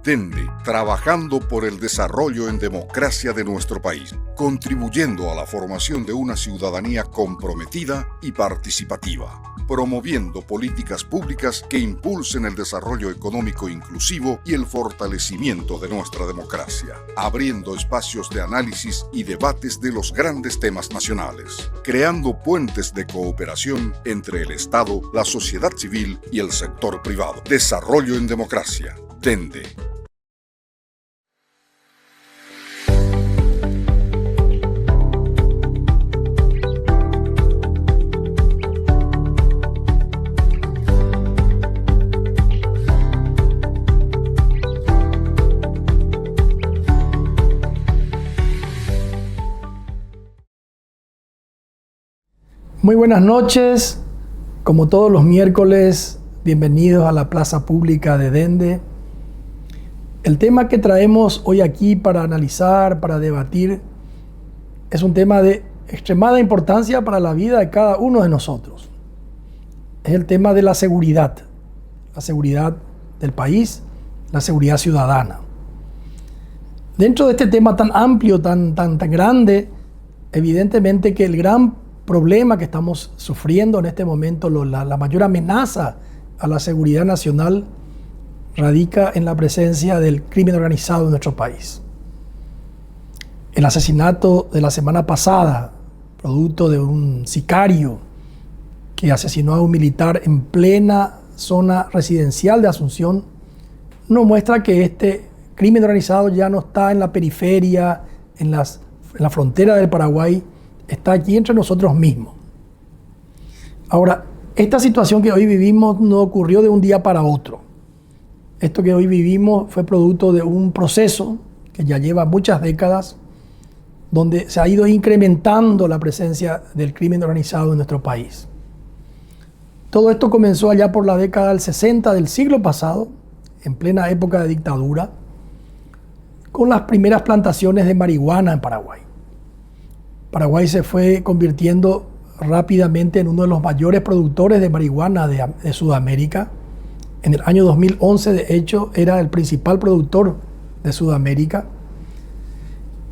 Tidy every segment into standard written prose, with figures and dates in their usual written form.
Dende, trabajando por el desarrollo en democracia de nuestro país, contribuyendo a la formación de una ciudadanía comprometida y participativa, promoviendo políticas públicas que impulsen el desarrollo económico inclusivo y el fortalecimiento de nuestra democracia, abriendo espacios de análisis y debates de los grandes temas nacionales, creando puentes de cooperación entre el Estado, la sociedad civil y el sector privado. Desarrollo en democracia. Dende. Muy buenas noches, como todos los miércoles, bienvenidos a la Plaza Pública de Dende. El tema que traemos hoy aquí para analizar, para debatir, es un tema de extremada importancia para la vida de cada uno de nosotros. Es el tema de la seguridad del país, la seguridad ciudadana. Dentro de este tema tan amplio, tan grande, evidentemente que el gran problema que estamos sufriendo en este momento, la mayor amenaza a la seguridad nacional, radica en la presencia del crimen organizado en nuestro país. El asesinato de la semana pasada, producto de un sicario que asesinó a un militar en plena zona residencial de Asunción, nos muestra que este crimen organizado ya no está en la periferia, en la frontera del Paraguay, está aquí entre nosotros mismos. Ahora, esta situación que hoy vivimos no ocurrió de un día para otro. Esto que hoy vivimos fue producto de un proceso que ya lleva muchas décadas, donde se ha ido incrementando la presencia del crimen organizado en nuestro país. Todo esto comenzó allá por la década del 60 del siglo pasado, en plena época de dictadura, con las primeras plantaciones de marihuana en Paraguay. Paraguay se fue convirtiendo rápidamente en uno de los mayores productores de marihuana de Sudamérica. En el año 2011, de hecho, era el principal productor de Sudamérica.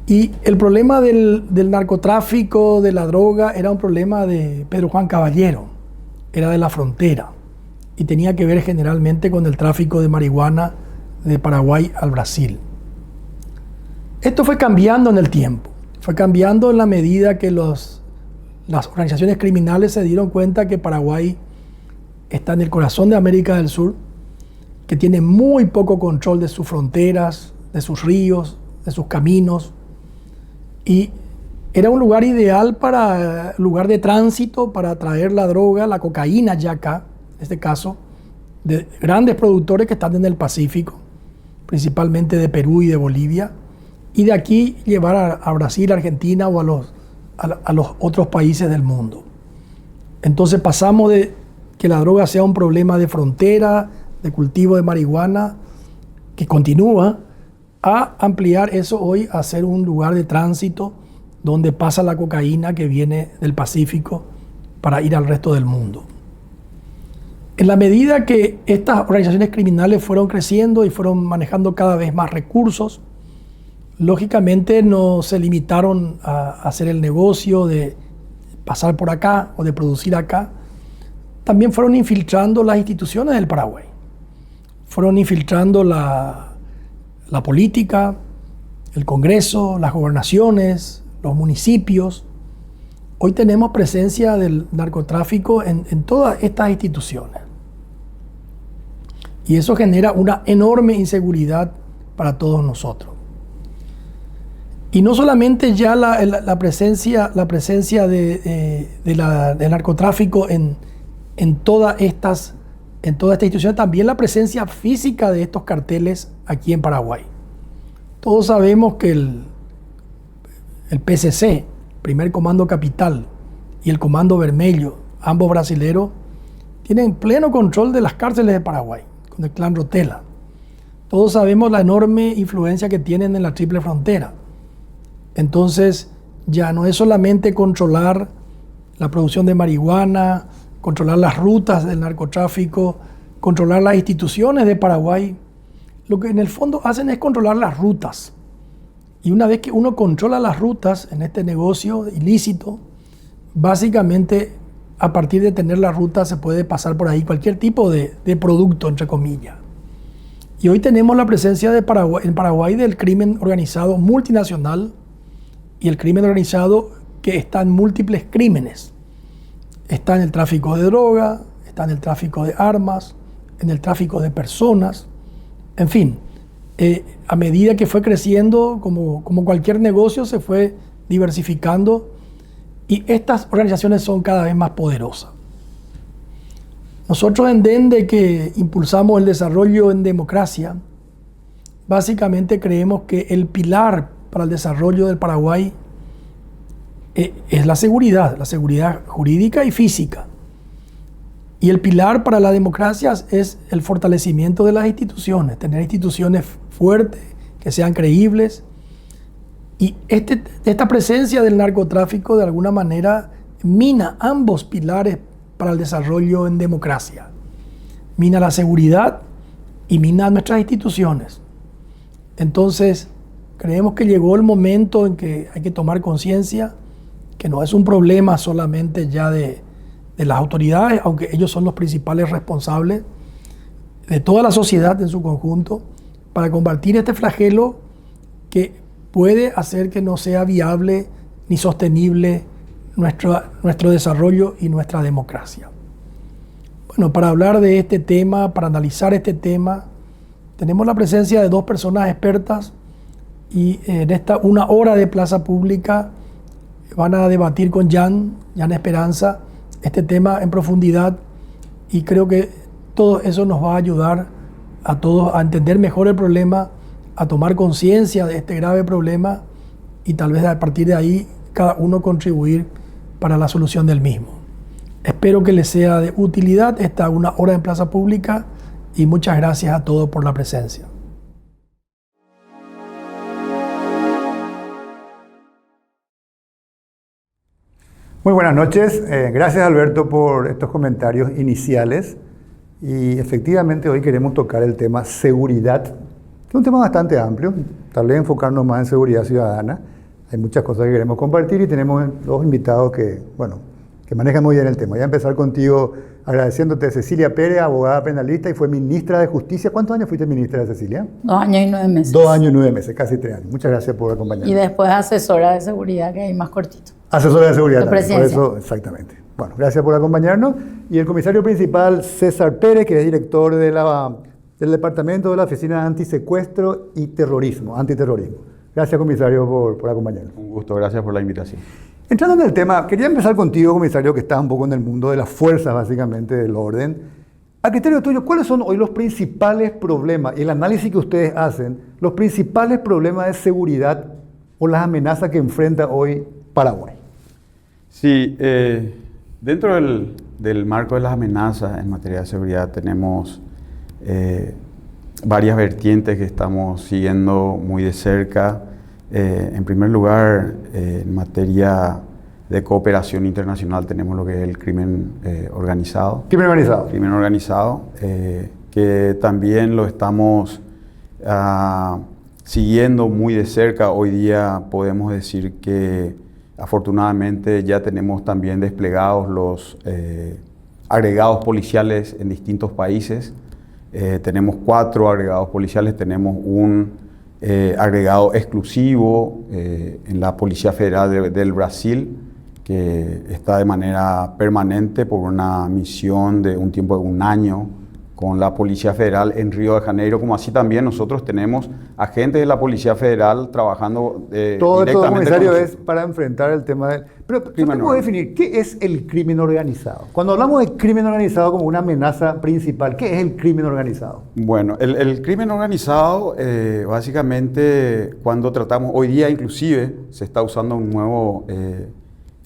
Y el problema del narcotráfico, de la droga, era un problema de Pedro Juan Caballero, era de la frontera y tenía que ver generalmente con el tráfico de marihuana de Paraguay al Brasil. Esto fue cambiando en el tiempo. Fue cambiando en la medida que las organizaciones criminales se dieron cuenta que Paraguay está en el corazón de América del Sur, que tiene muy poco control de sus fronteras, de sus ríos, de sus caminos, y era un lugar ideal lugar de tránsito para traer la droga, la cocaína ya acá, en este caso, de grandes productores que están en el Pacífico, principalmente de Perú y de Bolivia, y de aquí llevar a Brasil, Argentina o a los otros países del mundo. Entonces pasamos de que la droga sea un problema de frontera, de cultivo de marihuana, que continúa, a ampliar eso hoy a ser un lugar de tránsito donde pasa la cocaína que viene del Pacífico para ir al resto del mundo. En la medida que estas organizaciones criminales fueron creciendo y fueron manejando cada vez más recursos, lógicamente no se limitaron a hacer el negocio de pasar por acá o de producir acá. También fueron infiltrando las instituciones del Paraguay. Fueron infiltrando la política, el Congreso, las gobernaciones, los municipios. Hoy tenemos presencia del narcotráfico en todas estas instituciones. Y eso genera una enorme inseguridad para todos nosotros. Y no solamente ya la presencia del narcotráfico en toda esta institución, también la presencia física de estos carteles aquí en Paraguay. Todos sabemos que el PCC, Primer Comando Capital, y el Comando Vermelho, ambos brasileros, tienen pleno control de las cárceles de Paraguay, con el clan Rotela. Todos sabemos la enorme influencia que tienen en la Triple Frontera. Entonces, ya no es solamente controlar la producción de marihuana, controlar las rutas del narcotráfico, controlar las instituciones de Paraguay. lo que en el fondo hacen es controlar las rutas. Y una vez que uno controla las rutas en este negocio ilícito, básicamente a partir de tener la ruta se puede pasar por ahí cualquier tipo de producto, entre comillas. Y hoy tenemos la presencia en Paraguay del crimen organizado multinacional y el crimen organizado que está en múltiples crímenes. Está en el tráfico de droga, está en el tráfico de armas, en el tráfico de personas, en fin. A medida que fue creciendo, como cualquier negocio, se fue diversificando y estas organizaciones son cada vez más poderosas. Nosotros en Dende, que impulsamos el desarrollo en democracia, básicamente creemos que el pilar para el desarrollo del Paraguay es la seguridad jurídica y física. Y el pilar para la democracia es el fortalecimiento de las instituciones, tener instituciones fuertes, que sean creíbles. Y esta presencia del narcotráfico de alguna manera mina ambos pilares para el desarrollo en democracia. Mina la seguridad y mina nuestras instituciones. Entonces, creemos que llegó el momento en que hay que tomar conciencia que no es un problema solamente ya de las autoridades, aunque ellos son los principales responsables, de toda la sociedad en su conjunto, para combatir este flagelo que puede hacer que no sea viable ni sostenible nuestro desarrollo y nuestra democracia. Bueno, para hablar de este tema, para analizar este tema, tenemos la presencia de dos personas expertas y en esta una hora de plaza pública van a debatir con Jan Esperanza, este tema en profundidad, y creo que todo eso nos va a ayudar a todos a entender mejor el problema, a tomar conciencia de este grave problema y tal vez a partir de ahí cada uno contribuir para la solución del mismo. Espero que les sea de utilidad esta una hora en plaza pública y muchas gracias a todos por la presencia. Muy buenas noches. Gracias, Alberto, por estos comentarios iniciales. Y efectivamente hoy queremos tocar el tema seguridad, que es un tema bastante amplio, tal vez enfocarnos más en seguridad ciudadana. Hay muchas cosas que queremos compartir y tenemos dos invitados que manejan muy bien el tema. Voy a empezar contigo agradeciéndote, Cecilia Pérez, abogada penalista y fue ministra de Justicia. ¿Cuántos años fuiste ministra, Cecilia? 2 años y 9 meses. 2 años y 9 meses, casi 3 años. Muchas gracias por acompañarnos. Y después asesora de seguridad, que hay más cortito. Asesora de seguridad. De presidencia. Por eso, exactamente. Bueno, gracias por acompañarnos. Y el comisario principal, César Pérez, que es director del Departamento de la Oficina Antisecuestro y Antiterrorismo. Gracias, comisario, por acompañarnos. Un gusto, gracias por la invitación. Entrando en el tema, quería empezar contigo, comisario, que estás un poco en el mundo de las fuerzas, básicamente, del orden. A criterio tuyo, ¿cuáles son hoy los principales problemas, el análisis que ustedes hacen, los principales problemas de seguridad o las amenazas que enfrenta hoy Paraguay? Sí, dentro del marco de las amenazas en materia de seguridad tenemos varias vertientes que estamos siguiendo muy de cerca. En primer lugar, en materia de cooperación internacional tenemos lo que es el crimen organizado. Crimen organizado. Crimen organizado, que también lo estamos siguiendo muy de cerca. Hoy día podemos decir que afortunadamente ya tenemos también desplegados los agregados policiales en distintos países. Tenemos 4 agregados policiales, tenemos un agregado exclusivo en la Policía Federal del Brasil, que está de manera permanente por una misión de un tiempo de 1 año con la Policía Federal en Río de Janeiro, como así también nosotros tenemos agentes de la Policía Federal trabajando todo esto, comisario, con es para enfrentar el tema del... Pero ¿cómo definir qué es el crimen organizado? Cuando hablamos de crimen organizado como una amenaza principal, ¿qué es el crimen organizado? Bueno, el crimen organizado, básicamente, cuando tratamos, hoy día inclusive se está usando un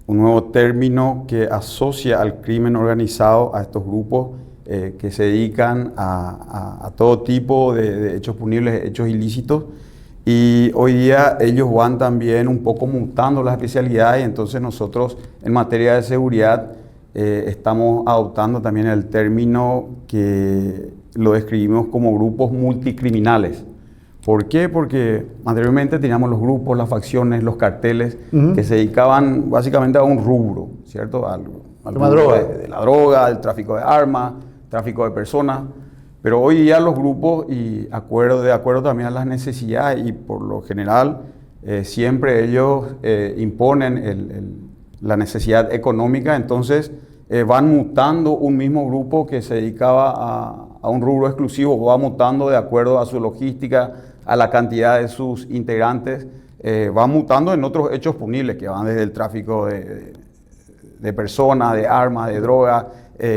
nuevo término que asocia al crimen organizado a estos grupos que se dedican a todo tipo de hechos punibles, hechos ilícitos, y hoy día ellos van también un poco mutando las especialidades, y entonces nosotros en materia de seguridad estamos adoptando también el término que lo describimos como grupos multicriminales. ¿Por qué? Porque anteriormente teníamos los grupos, las facciones, los carteles que se dedicaban básicamente a un rubro, ¿cierto? Al rubro de la droga, el tráfico de armas, tráfico de personas. Pero hoy día los grupos, y de acuerdo también a las necesidades, y por lo general siempre ellos imponen la necesidad económica, entonces van mutando. Un mismo grupo que se dedicaba a un rubro exclusivo va mutando de acuerdo a su logística, a la cantidad de sus integrantes, va mutando en otros hechos punibles que van desde el tráfico de personas, de armas, de droga,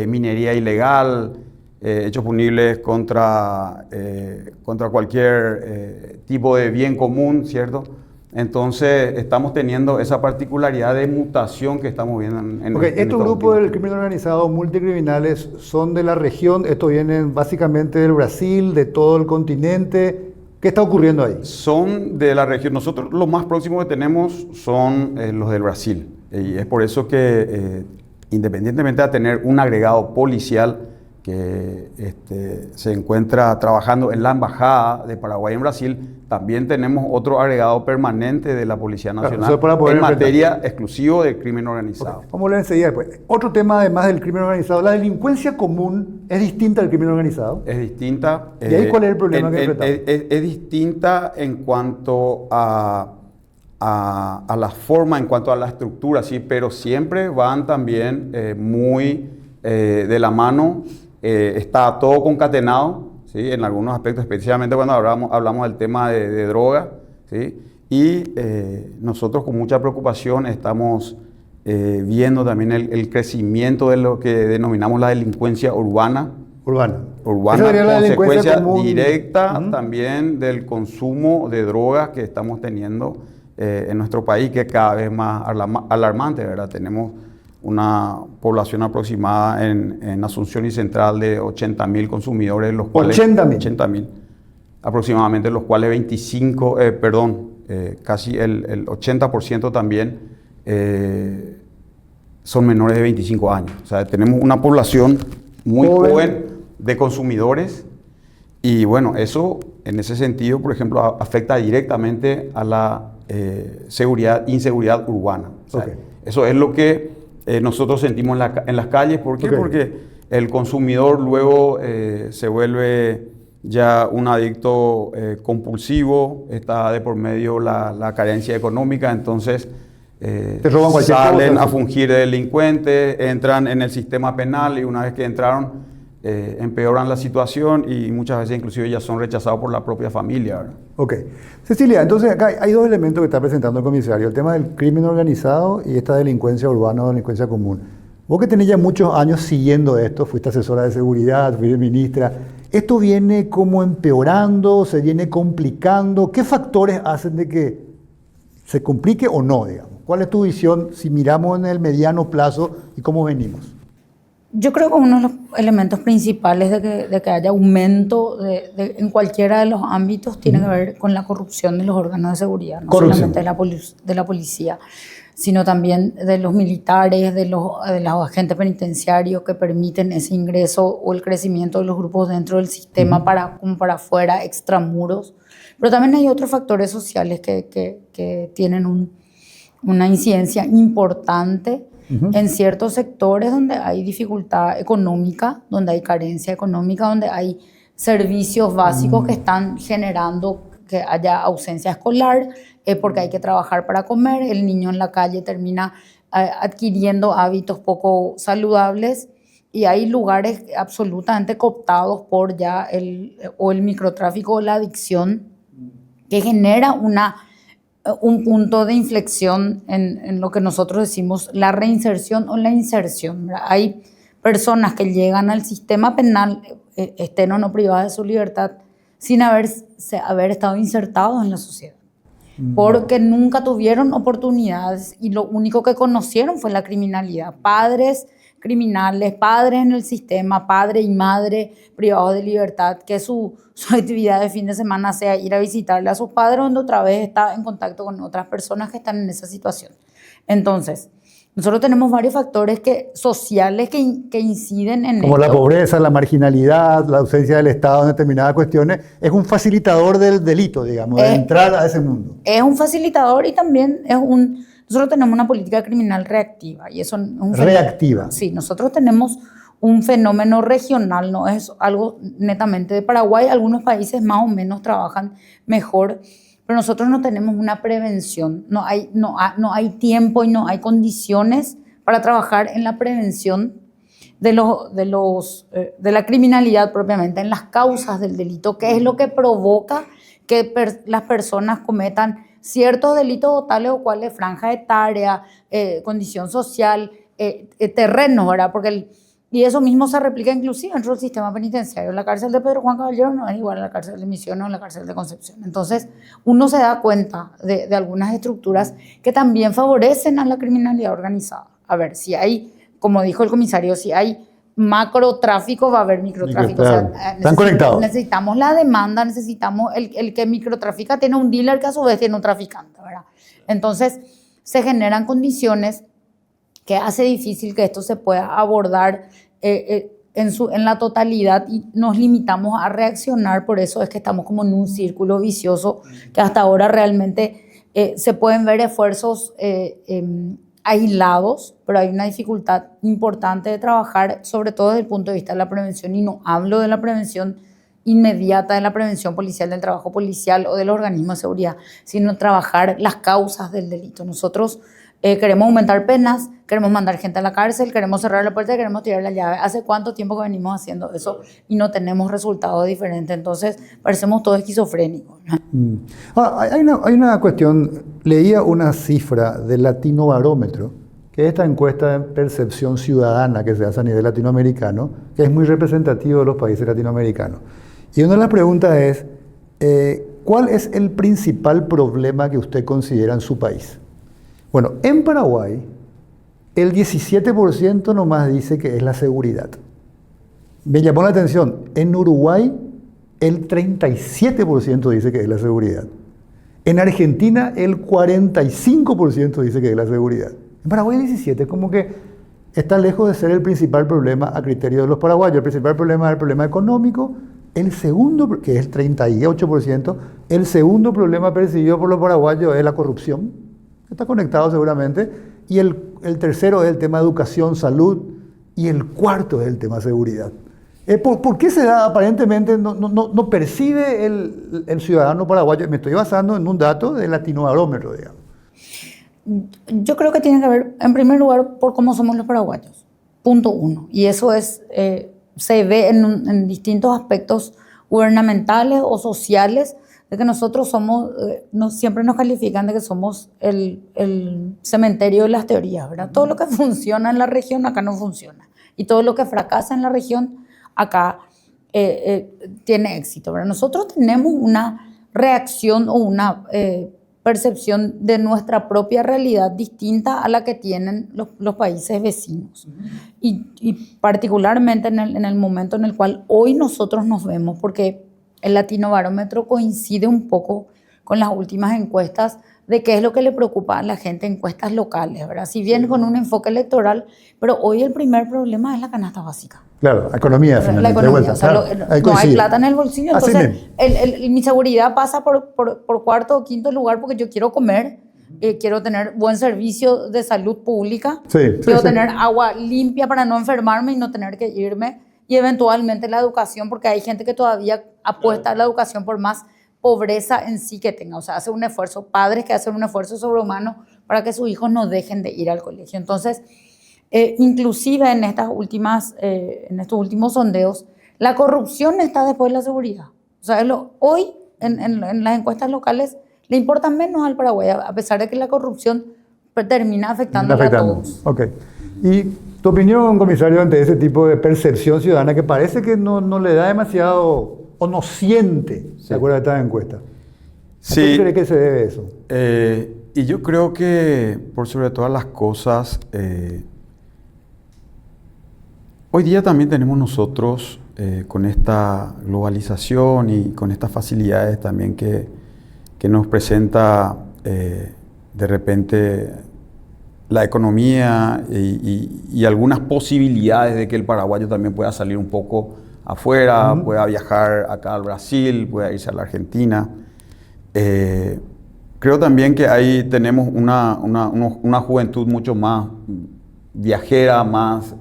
minería ilegal, hechos punibles contra cualquier tipo de bien común, ¿cierto? Entonces estamos teniendo esa particularidad de mutación que estamos viendo en estos grupos del crimen organizado multicriminales son de la región, estos vienen básicamente del Brasil, de todo el continente. ¿Qué está ocurriendo ahí? Son de la región. Nosotros lo más próximo que tenemos son los del Brasil. Y es por eso que independientemente de tener un agregado policial que se encuentra trabajando en la Embajada de Paraguay en Brasil, también tenemos otro agregado permanente de la Policía Nacional en materia exclusivo de crimen organizado. Okay. Vamos a hablar enseguida después. Otro tema además del crimen organizado, la delincuencia común es distinta al crimen organizado. Es distinta. ¿Y ahí cuál es el problema que enfrentamos? Es distinta en cuanto a la forma, en cuanto a la estructura, sí, pero siempre van también muy de la mano. Está todo concatenado, ¿sí? En algunos aspectos, especialmente cuando hablamos del tema de droga, ¿sí? Y nosotros con mucha preocupación estamos viendo también el crecimiento de lo que denominamos la delincuencia urbana. Consecuencia directa también del consumo de drogas que estamos teniendo en nuestro país, que es cada vez más alarmante, ¿verdad? Tenemos una población aproximada en Asunción y Central de 80.000 consumidores, los cuales 80.000 aproximadamente, los cuales casi el 80% también son menores de 25 años. O sea, tenemos una población muy joven de consumidores, y bueno, eso en ese sentido, por ejemplo, afecta directamente a la inseguridad urbana. O sea, eso es lo que nosotros sentimos en las calles. ¿Por qué? Porque el consumidor luego se vuelve ya un adicto compulsivo, está de por medio la carencia económica, entonces salen a fungir de delincuentes, entran en el sistema penal, y una vez que entraron empeoran la situación, y muchas veces inclusive ya son rechazados por la propia familia, ¿verdad? Ok. Cecilia, entonces acá hay dos elementos que está presentando el comisario, el tema del crimen organizado y esta delincuencia urbana o delincuencia común. Vos que tenés ya muchos años siguiendo esto, fuiste asesora de seguridad, fuiste ministra, ¿esto viene como empeorando, se viene complicando? ¿Qué factores hacen de que se complique o no, digamos? ¿Cuál es tu visión si miramos en el mediano plazo y cómo venimos? Yo creo que uno de los elementos principales de que haya aumento en cualquiera de los ámbitos tiene que ver con la corrupción de los órganos de seguridad, no solamente de la policía, sino también de los militares, de los agentes penitenciarios que permiten ese ingreso o el crecimiento de los grupos dentro del sistema como para afuera, extramuros. Pero también hay otros factores sociales que tienen una incidencia importante en ciertos sectores donde hay dificultad económica, donde hay carencia económica, donde hay servicios básicos que están generando que haya ausencia escolar, porque hay que trabajar para comer, el niño en la calle termina adquiriendo hábitos poco saludables, y hay lugares absolutamente cooptados por ya el microtráfico o la adicción, que genera un punto de inflexión en lo que nosotros decimos la reinserción o la inserción, ¿verdad? Hay personas que llegan al sistema penal, estén o no privadas de su libertad, sin haber estado insertados en la sociedad, porque nunca tuvieron oportunidades y lo único que conocieron fue la criminalidad. Padres criminales, padres en el sistema, padre y madre privados de libertad, que su actividad de fin de semana sea ir a visitarle a sus padres, donde otra vez está en contacto con otras personas que están en esa situación. Entonces, Nosotros tenemos varios factores sociales que inciden en como esto. la pobreza, la marginalidad, la ausencia del Estado en determinadas cuestiones. Es un facilitador del delito, digamos, de entrar a ese mundo. Es un facilitador y también nosotros tenemos una política criminal reactiva. Y eso es un reactiva. Sí, nosotros tenemos un fenómeno regional, no es algo netamente de Paraguay. Algunos países más o menos trabajan mejor, pero nosotros no tenemos una prevención. No hay tiempo y no hay condiciones para trabajar en la prevención de la criminalidad propiamente, en las causas del delito, que es lo que provoca que las personas cometan ciertos delitos tales o cuales, franja etaria, condición social, terrenos, ¿verdad? Y eso mismo se replica inclusive dentro del sistema penitenciario. La cárcel de Pedro Juan Caballero no es igual a la cárcel de Misiones o la cárcel de Concepción. Entonces, uno se da cuenta de algunas estructuras que también favorecen a la criminalidad organizada. A ver, si hay, como dijo el comisario, si hay macrotráfico, va a haber microtráfico. O sea, están conectados. Necesitamos la demanda, necesitamos el que microtrafica tiene un dealer que a su vez tiene un traficante, ¿verdad? Entonces, se generan condiciones que hace difícil que esto se pueda abordar en la totalidad y nos limitamos a reaccionar. Por eso es que estamos como en un círculo vicioso que hasta ahora realmente se pueden ver esfuerzos aislados, pero hay una dificultad importante de trabajar, sobre todo desde el punto de vista de la prevención, y no hablo de la prevención inmediata, de la prevención policial, del trabajo policial o del organismo de seguridad, sino trabajar las causas del delito. Nosotros queremos aumentar penas, queremos mandar gente a la cárcel, queremos cerrar la puerta, queremos tirar la llave. ¿Hace cuánto tiempo que venimos haciendo eso y no tenemos resultados diferentes? Entonces, parecemos todos esquizofrénicos. Hay una cuestión, leía una cifra del Latinobarómetro, que es esta encuesta de percepción ciudadana que se hace a nivel latinoamericano, que es muy representativo de los países latinoamericanos. Y una de las preguntas es, ¿cuál es el principal problema que usted considera en su país? Bueno, en Paraguay, el 17% nomás dice que es la seguridad. Me llamó la atención, en Uruguay, el 37% dice que es la seguridad. En Argentina, el 45% dice que es la seguridad. En Paraguay, el 17%, como que está lejos de ser el principal problema a criterio de los paraguayos. El principal problema es el problema económico. El segundo, que es el 38%, el segundo problema percibido por los paraguayos es la corrupción. Está conectado seguramente, y el tercero es el tema de educación, salud, y el cuarto es el tema de seguridad. ¿Por qué se da? Aparentemente no percibe el ciudadano paraguayo. Me estoy basando en un dato del Latinobarómetro, digamos. Yo creo que tiene que ver, en primer lugar, por cómo somos los paraguayos. Punto uno. Y eso se ve en distintos aspectos gubernamentales o sociales, de que nosotros somos, siempre nos califican de que somos el cementerio de las teorías, ¿verdad? Todo lo que funciona en la región acá no funciona. Y todo lo que fracasa en la región acá tiene éxito, ¿verdad? Nosotros tenemos una reacción o una percepción de nuestra propia realidad distinta a la que tienen los países vecinos. Y particularmente en el momento en el cual hoy nosotros nos vemos, porque el Latinobarómetro coincide un poco con las últimas encuestas de qué es lo que le preocupa a la gente, encuestas locales, ¿verdad? Si bien con un enfoque electoral, pero hoy el primer problema es la canasta básica. Claro, la economía finalmente. La economía, vuelta, o sea, claro, no hay plata en el bolsillo, Así entonces mi seguridad pasa por cuarto o quinto lugar porque yo quiero comer, quiero tener buen servicio de salud pública, quiero tener agua limpia para no enfermarme y no tener que irme, y eventualmente la educación, porque hay gente que todavía apuesta a la educación por más pobreza en sí que tenga, o sea, hace un esfuerzo, padres que hacen un esfuerzo sobrehumano para que sus hijos no dejen de ir al colegio. Entonces, inclusive en estos últimos sondeos, la corrupción está después de la seguridad. O sea, hoy en las encuestas locales le importa menos al Paraguay, a pesar de que la corrupción termina afectando a todos. Ok. ¿Y tu opinión, comisario, ante ese tipo de percepción ciudadana que parece que no le da demasiado o no siente, ¿se acuerda de esta encuesta? Sí. ¿A qué cree que se debe eso? Y yo creo que, por sobre todas las cosas, hoy día también tenemos nosotros, con esta globalización y con estas facilidades también que nos presenta de repente la economía y algunas posibilidades de que el paraguayo también pueda salir un poco afuera, pueda viajar acá al Brasil, pueda irse a la Argentina. Creo también que ahí tenemos una juventud mucho más viajera, más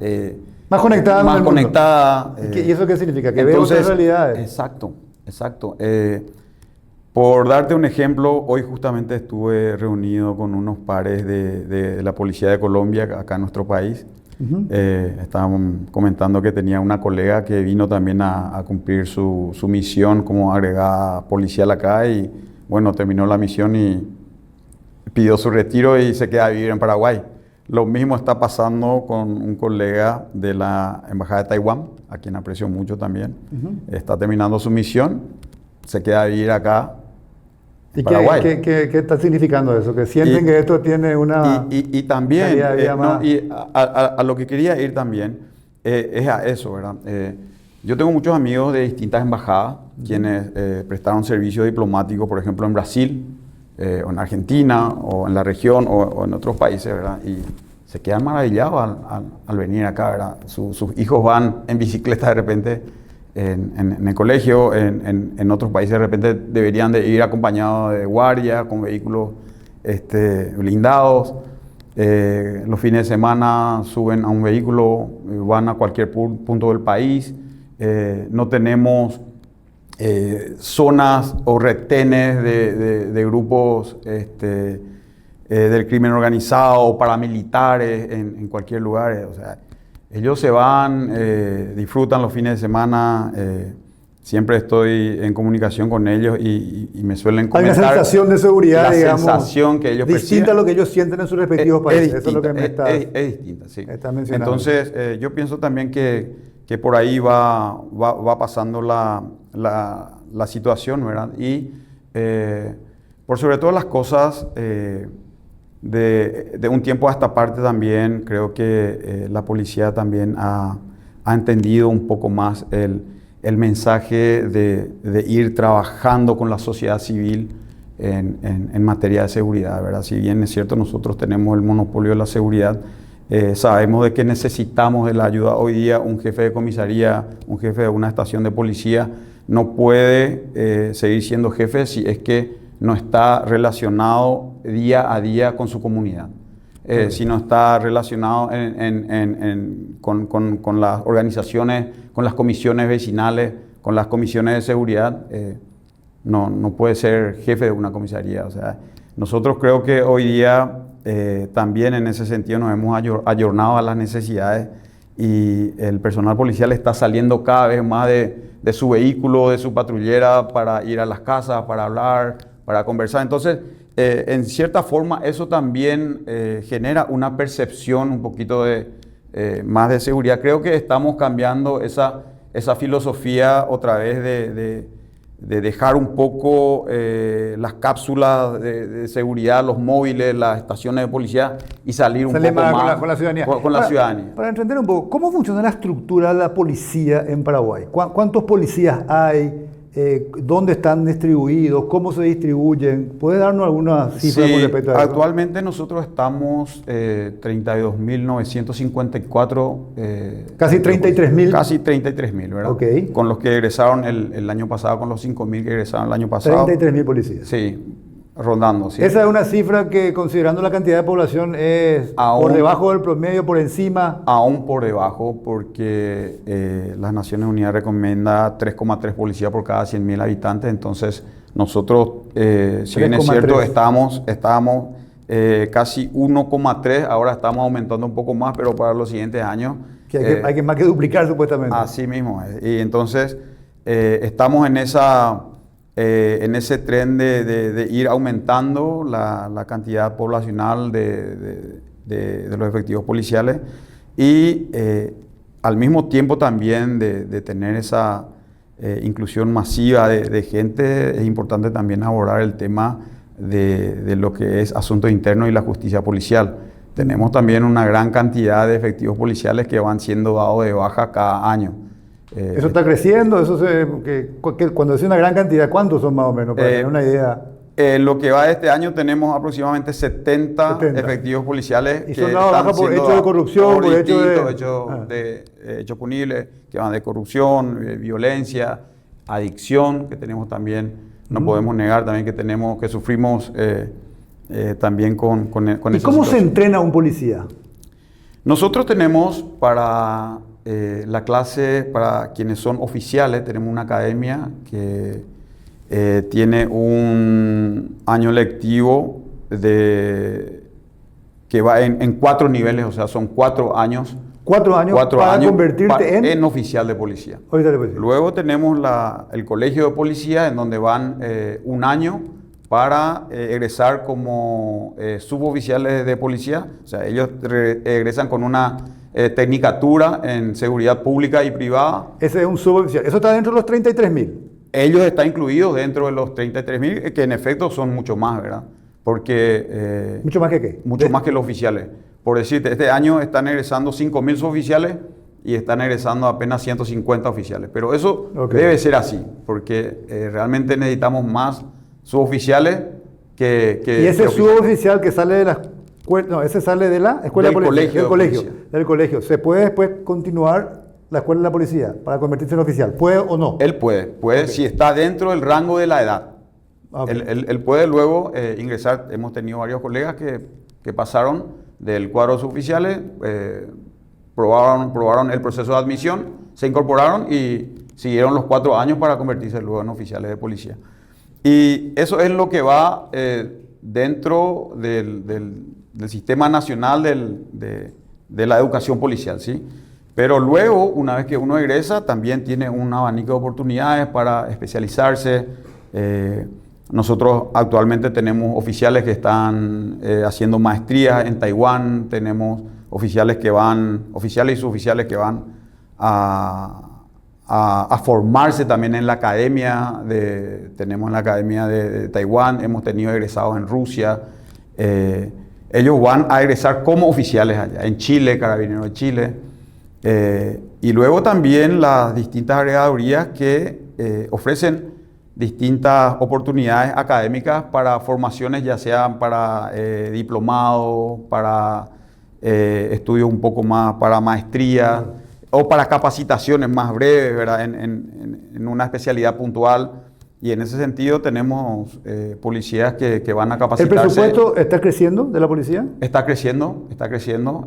conectada. Más conectada. ¿Y eso qué significa? Que ve otras realidades. Exacto. Por darte un ejemplo, hoy justamente estuve reunido con unos pares de la Policía de Colombia, acá en nuestro país. Estábamos comentando que tenía una colega que vino también a cumplir su misión como agregada policial acá y bueno, terminó la misión y pidió su retiro y se queda a vivir en Paraguay. Lo mismo está pasando con un colega de la Embajada de Taiwán, a quien aprecio mucho también. Está terminando su misión, se queda a vivir acá. ¿Y qué está significando eso? Que sienten que esto tiene una... Y también, a lo que quería ir también, es a eso, ¿verdad? Yo tengo muchos amigos de distintas embajadas, quienes prestaron servicio diplomático, por ejemplo, en Brasil, o en Argentina, o en la región, o en otros países, ¿verdad? Y se quedan maravillados al venir acá, ¿verdad? Sus hijos van en bicicleta de repente en el colegio, en otros países de repente deberían de ir acompañados de guardia, con vehículos blindados. Los fines de semana suben a un vehículo, van a cualquier punto del país. No tenemos zonas o retenes de grupos del crimen organizado o paramilitares en cualquier lugar. O sea, ellos se van, disfrutan los fines de semana. Siempre estoy en comunicación con ellos y me suelen comentar. Hay una sensación de seguridad, digamos, sensación que ellos distinta perciben. A lo que ellos sienten en sus respectivos países. Eso es lo que me está... Es distinta, sí. Está mencionando. Entonces, yo pienso también que por ahí va pasando la situación, ¿verdad? Y por sobre todas las cosas, de un tiempo a esta parte también, creo que la policía también ha entendido un poco más el mensaje de ir trabajando con la sociedad civil en materia de seguridad, ¿verdad? Si bien es cierto, nosotros tenemos el monopolio de la seguridad, sabemos de que necesitamos de la ayuda. Hoy día un jefe de comisaría, un jefe de una estación de policía no puede seguir siendo jefe si es que no está relacionado día a día con su comunidad. Si no está relacionado con las organizaciones, con las comisiones vecinales, con las comisiones de seguridad, no puede ser jefe de una comisaría. O sea, nosotros creo que hoy día también en ese sentido nos hemos ayornado a las necesidades y el personal policial está saliendo cada vez más de su vehículo, de su patrullera para ir a las casas, para hablar, para conversar. Entonces, en cierta forma, eso también genera una percepción un poquito más de seguridad. Creo que estamos cambiando esa filosofía otra vez de dejar un poco las cápsulas de seguridad, los móviles, las estaciones de policía y salir un poco más con la ciudadanía. Con la ciudadanía. Para entender un poco, ¿cómo funciona la estructura de la policía en Paraguay? ¿Cuántos policías hay? ¿Dónde están distribuidos? ¿Cómo se distribuyen? ¿Puedes darnos alguna cifra con respecto a eso? Actualmente nosotros estamos 32.954. Casi 33.000. Casi 33.000, ¿verdad? Okay. Con los que egresaron el año pasado, con los 5.000 que egresaron el año pasado. 33.000 policías. Sí, rondando. Sí. Esa es una cifra que, considerando la cantidad de población, es por debajo del promedio, por encima. Aún por debajo, porque las Naciones Unidas recomienda 3,3 policías por cada 100.000 habitantes. Entonces, nosotros, si bien es cierto, estábamos casi 1,3, ahora estamos aumentando un poco más, pero para los siguientes años... Hay que más que duplicar, supuestamente. Así mismo es. Y entonces, estamos en ese tren de ir aumentando la cantidad poblacional de los efectivos policiales y al mismo tiempo también de tener esa inclusión masiva de gente. Es importante también abordar el tema de lo que es asuntos internos y la justicia policial. Tenemos también una gran cantidad de efectivos policiales que van siendo dados de baja cada año. ¿Eso está creciendo? Cuando decís una gran cantidad, ¿cuántos son más o menos? Para tener una idea. Lo que va de este año tenemos aproximadamente 70 efectivos policiales. Y son dados baja por hecho de corrupción, por hechos punibles, que van de corrupción, violencia, adicción, que tenemos también, no podemos negar también que sufrimos también con ¿Y cómo se entrena un policía? Nosotros tenemos para la clase, para quienes son oficiales, tenemos una academia que tiene un año lectivo que va en 4 niveles, o sea, son 4 años. 4 años para convertirte en oficial de policía. Luego tenemos el colegio de policía, en donde van 1 año para egresar como suboficiales de policía. O sea, ellos egresan con una tecnicatura en seguridad pública y privada. Ese es un suboficial. ¿Eso está dentro de los 33.000? Ellos están incluidos dentro de los 33.000, que en efecto son mucho más, ¿verdad? Porque... ¿Mucho más que qué? Mucho más que los oficiales. Por decirte, este año están egresando 5.000 suboficiales y están egresando apenas 150 oficiales. Pero eso debe ser así, porque realmente necesitamos más suboficiales que ¿Y ese suboficial que sale de la escuela? No, ese sale de la escuela de policía. Del colegio. ¿Se puede después continuar la escuela de la policía para convertirse en oficial? ¿Puede o no? Él puede si está dentro del rango de la edad. Él puede luego ingresar. Hemos tenido varios colegas que pasaron del cuadro de suboficiales, probaron el proceso de admisión, se incorporaron y siguieron los 4 años para convertirse luego en oficiales de policía. Y eso es lo que va dentro del sistema nacional de la educación policial, ¿sí? Pero luego, una vez que uno egresa, también tiene un abanico de oportunidades para especializarse. Nosotros actualmente tenemos oficiales que están haciendo maestrías en Taiwán, tenemos oficiales y suboficiales que van a formarse también en la academia, tenemos en la academia de Taiwán, hemos tenido egresados en Rusia. Ellos van a egresar como oficiales allá, en Chile, Carabineros de Chile. Y luego también las distintas agregadurías que ofrecen distintas oportunidades académicas para formaciones, ya sean para diplomados, para estudios un poco más, para maestría o para capacitaciones más breves, ¿verdad? En una especialidad puntual. Y en ese sentido tenemos policías que van a capacitarse. ¿El presupuesto está creciendo de la policía? Está creciendo.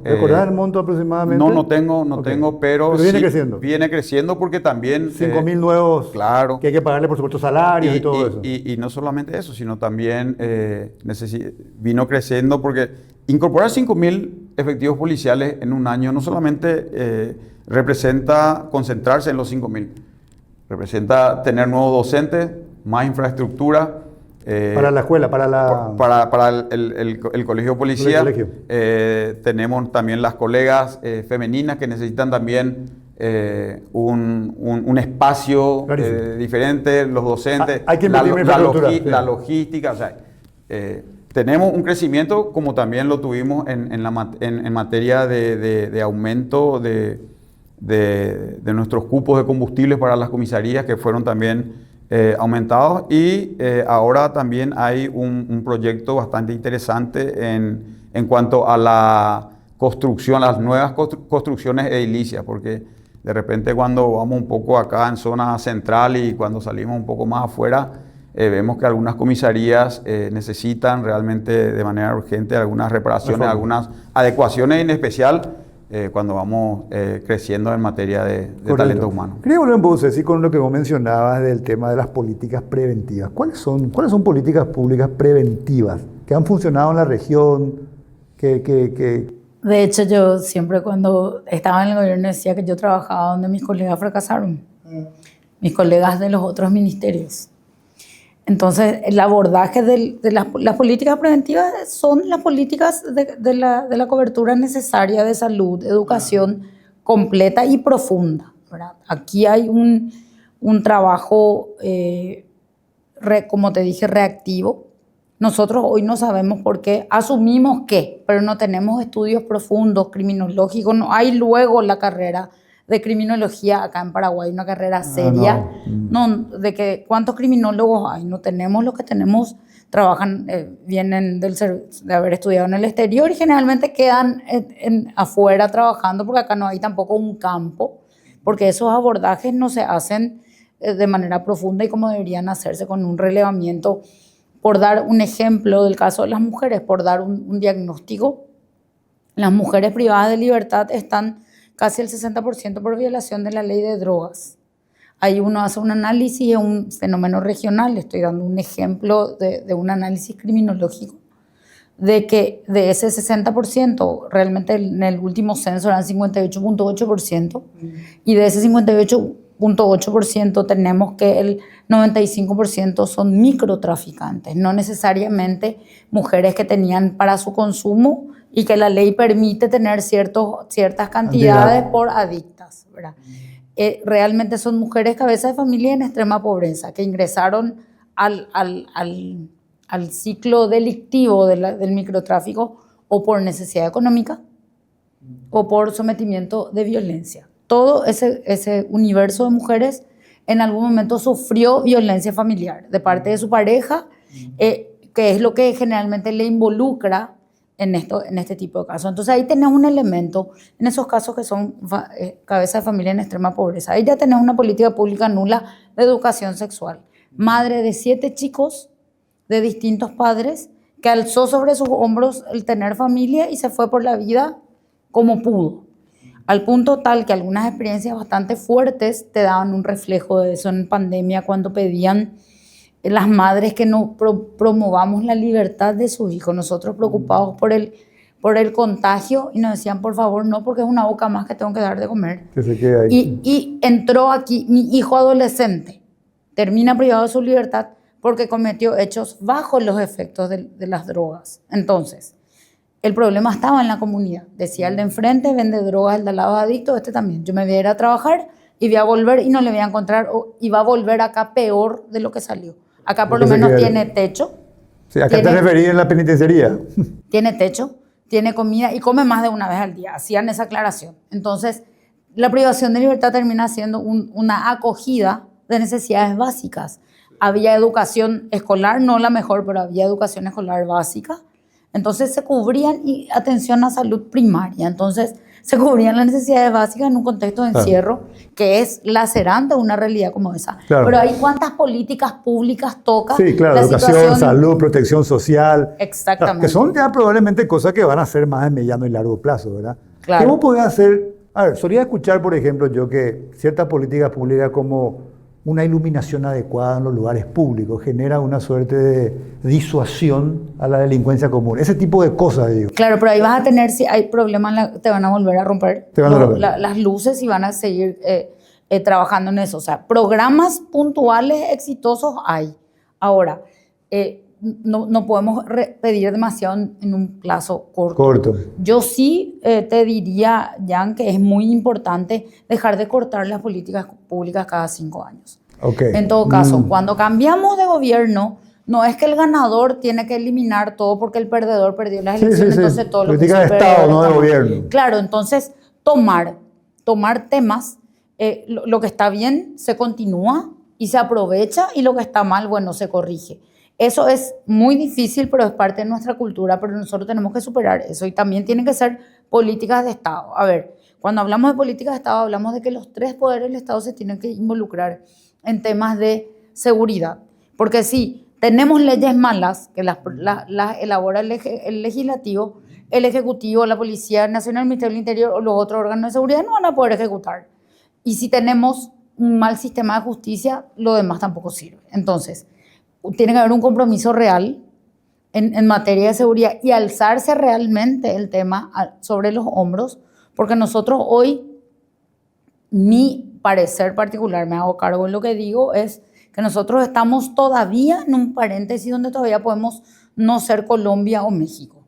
¿Recordás el monto aproximadamente? No tengo, pero viene sí, creciendo. Viene creciendo porque también... 5.000 nuevos, claro, que hay que pagarle por supuesto salarios y todo eso. Y no solamente eso, sino también vino creciendo porque incorporar 5.000 efectivos policiales en un año no solamente representa concentrarse en los 5.000, representa tener nuevos docentes, más infraestructura. Para la escuela, para el colegio de policía. Tenemos también las colegas femeninas que necesitan también un espacio diferente, los docentes, hay que la logística. O sea, tenemos un crecimiento como también lo tuvimos en materia de aumento de nuestros cupos de combustibles para las comisarías, que fueron también aumentados, y ahora también hay un proyecto bastante interesante en cuanto a la construcción, las nuevas construcciones edilicias, porque de repente cuando vamos un poco acá en zona central y cuando salimos un poco más afuera, vemos que algunas comisarías necesitan realmente de manera urgente algunas reparaciones, algunas adecuaciones, en especial cuando vamos creciendo en materia de talento humano. Quería volver un poco, Ceci, con lo que vos mencionabas del tema de las políticas preventivas. ¿Cuáles son políticas públicas preventivas que han funcionado en la región? De hecho, yo siempre cuando estaba en el gobierno decía que yo trabajaba donde mis colegas fracasaron, mis colegas de los otros ministerios. Entonces, el abordaje de las políticas preventivas son las políticas de la cobertura necesaria de salud, educación completa y profunda, ¿verdad? Aquí hay un trabajo, como te dije, reactivo. Nosotros hoy no sabemos por qué, asumimos que, pero no tenemos estudios profundos, criminológicos, no hay luego la carrera de criminología acá en Paraguay, una carrera seria. No, de que cuántos criminólogos hay, no tenemos. Los que tenemos trabajan, vienen de haber estudiado en el exterior y generalmente quedan afuera trabajando, porque acá no hay tampoco un campo, porque esos abordajes no se hacen de manera profunda y como deberían hacerse, con un relevamiento. Por dar un ejemplo del caso de las mujeres, por dar un diagnóstico, las mujeres privadas de libertad están casi el 60% por violación de la ley de drogas. Ahí uno hace un análisis de un fenómeno regional. Estoy dando un ejemplo de un análisis criminológico, de que de ese 60%, realmente en el último censo eran 58.8%, y de ese 58.8% tenemos que el 95% son microtraficantes, no necesariamente mujeres que tenían para su consumo y que la ley permite tener ciertas cantidades por adictas, ¿verdad? Realmente son mujeres cabeza de familia en extrema pobreza que ingresaron al ciclo delictivo del microtráfico o por necesidad económica o por sometimiento de violencia. Todo ese universo de mujeres en algún momento sufrió violencia familiar de parte de su pareja, que es lo que generalmente le involucra en este tipo de casos. Entonces ahí tenés un elemento, en esos casos que son cabeza de familia en extrema pobreza. Ahí ya tenés una política pública nula de educación sexual. Madre de 7 chicos de distintos padres que alzó sobre sus hombros el tener familia y se fue por la vida como pudo. Al punto tal que algunas experiencias bastante fuertes te daban un reflejo de eso en pandemia, cuando pedían las madres que no promovamos la libertad de sus hijos, nosotros preocupados por el contagio, y nos decían, por favor, no, porque es una boca más que tengo que dar de comer. Que se quede ahí. Y entró aquí mi hijo adolescente, termina privado de su libertad porque cometió hechos bajo los efectos de las drogas. Entonces, el problema estaba en la comunidad. Decía el de enfrente, vende drogas, el de al lado es adicto, este también. Yo me voy a ir a trabajar y voy a volver y no le voy a encontrar, y va a volver acá peor de lo que salió. Acá por lo menos tiene techo. Sí, acá te referís en la penitenciaría. Tiene techo, tiene comida y come más de una vez al día. Hacían esa aclaración. Entonces, la privación de libertad termina siendo una acogida de necesidades básicas. Había educación escolar, no la mejor, pero había educación escolar básica. Entonces se cubrían, y atención a salud primaria. Entonces se cubrían las necesidades básicas en un contexto de encierro que es lacerante una realidad como esa. Claro. Pero hay cuántas políticas públicas toca. Sí, claro, la educación, situación... salud, protección social. Exactamente. Que son ya probablemente cosas que van a ser más de mediano y largo plazo, ¿verdad? Claro. ¿Qué vos podés hacer? A ver, solía escuchar, por ejemplo, yo que ciertas políticas públicas como una iluminación adecuada en los lugares públicos genera una suerte de disuasión a la delincuencia común. Ese tipo de cosas, digo. Claro, pero ahí vas a tener, si hay problemas, te van a volver a romper las luces y van a seguir trabajando en eso. O sea, programas puntuales exitosos hay. Ahora, no podemos pedir demasiado en un plazo corto. Yo sí te diría, Jan, que es muy importante dejar de cortar las políticas públicas cada 5 años. Okay. En todo caso, cuando cambiamos de gobierno, no es que el ganador tiene que eliminar todo porque el perdedor perdió las elecciones, entonces todo lo que política de Estado, no de gobierno. Claro, entonces tomar temas, lo que está bien se continúa y se aprovecha, y lo que está mal, bueno, se corrige. Eso es muy difícil, pero es parte de nuestra cultura, pero nosotros tenemos que superar eso, y también tienen que ser políticas de Estado. A ver, cuando hablamos de políticas de Estado, hablamos de que los 3 poderes del Estado se tienen que involucrar en temas de seguridad, porque si tenemos leyes malas que las elabora el legislativo, el ejecutivo, la Policía Nacional, el Ministerio del Interior o los otros órganos de seguridad no van a poder ejecutar. Y si tenemos un mal sistema de justicia, lo demás tampoco sirve. Entonces, tiene que haber un compromiso real en materia de seguridad y alzarse realmente el tema sobre los hombros, porque nosotros hoy, mi parecer particular, me hago cargo en lo que digo, es que nosotros estamos todavía en un paréntesis donde todavía podemos no ser Colombia o México,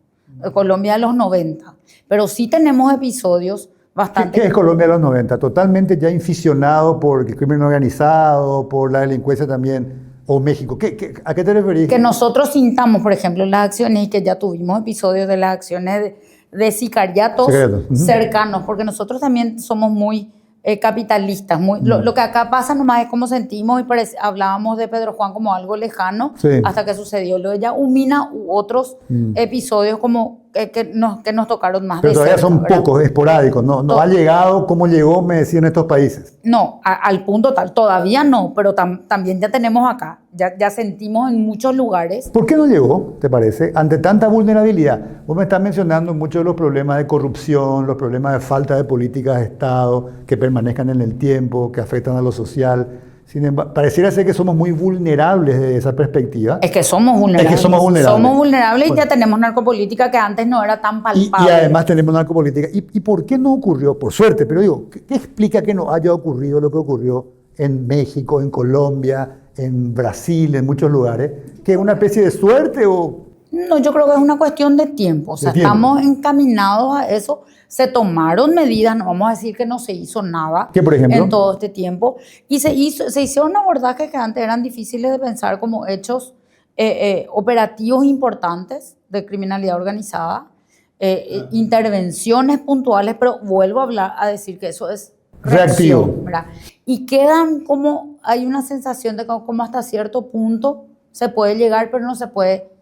Colombia de los 90, pero sí tenemos episodios bastante... ¿Qué es Colombia de los 90? Totalmente ya inficionado por el crimen organizado, por la delincuencia también... ¿O México? ¿A qué te referís? Que nosotros sintamos, por ejemplo, las acciones, y que ya tuvimos episodios de las acciones de sicariatos cercanos, porque nosotros también somos muy capitalistas. Lo que acá pasa nomás es cómo sentimos y hablábamos de Pedro Juan como algo lejano, sí, hasta que sucedió lo de Yaumina u otros episodios como que nos tocaron más pero de todavía cerca, son ¿verdad? pocos, esporádicos, no ha llegado como llegó, me decían, estos países. No, al punto tal, todavía no, pero también ya tenemos acá, ya sentimos en muchos lugares. ¿Por qué no llegó, te parece, ante tanta vulnerabilidad? Vos me estás mencionando muchos de los problemas de corrupción, los problemas de falta de políticas de Estado que permanezcan en el tiempo, que afectan a lo social. Sin embargo, pareciera ser que somos muy vulnerables desde esa perspectiva. Es que somos vulnerables. Es que somos vulnerables. Somos vulnerables, Bueno. Y ya tenemos narcopolítica que antes no era tan Y palpable. además tenemos narcopolítica. ¿Y por qué no ocurrió? Por suerte, pero digo, ¿qué explica que no haya ocurrido lo que ocurrió en México, en Colombia, en Brasil, en muchos lugares? ¿Que es una especie de suerte o...? No, yo creo que es una cuestión de tiempo. O sea, De tiempo. estamos encaminados a eso. Se tomaron medidas, no vamos a decir que no se hizo nada ¿Qué, por ejemplo? en todo este tiempo. Y se hicieron abordajes que antes eran difíciles de pensar como hechos operativos importantes de criminalidad organizada, intervenciones puntuales, pero vuelvo a decir que eso es Reactivo. reacción, ¿verdad? Y quedan como, hay una sensación de que como hasta cierto punto se puede llegar, pero no se puede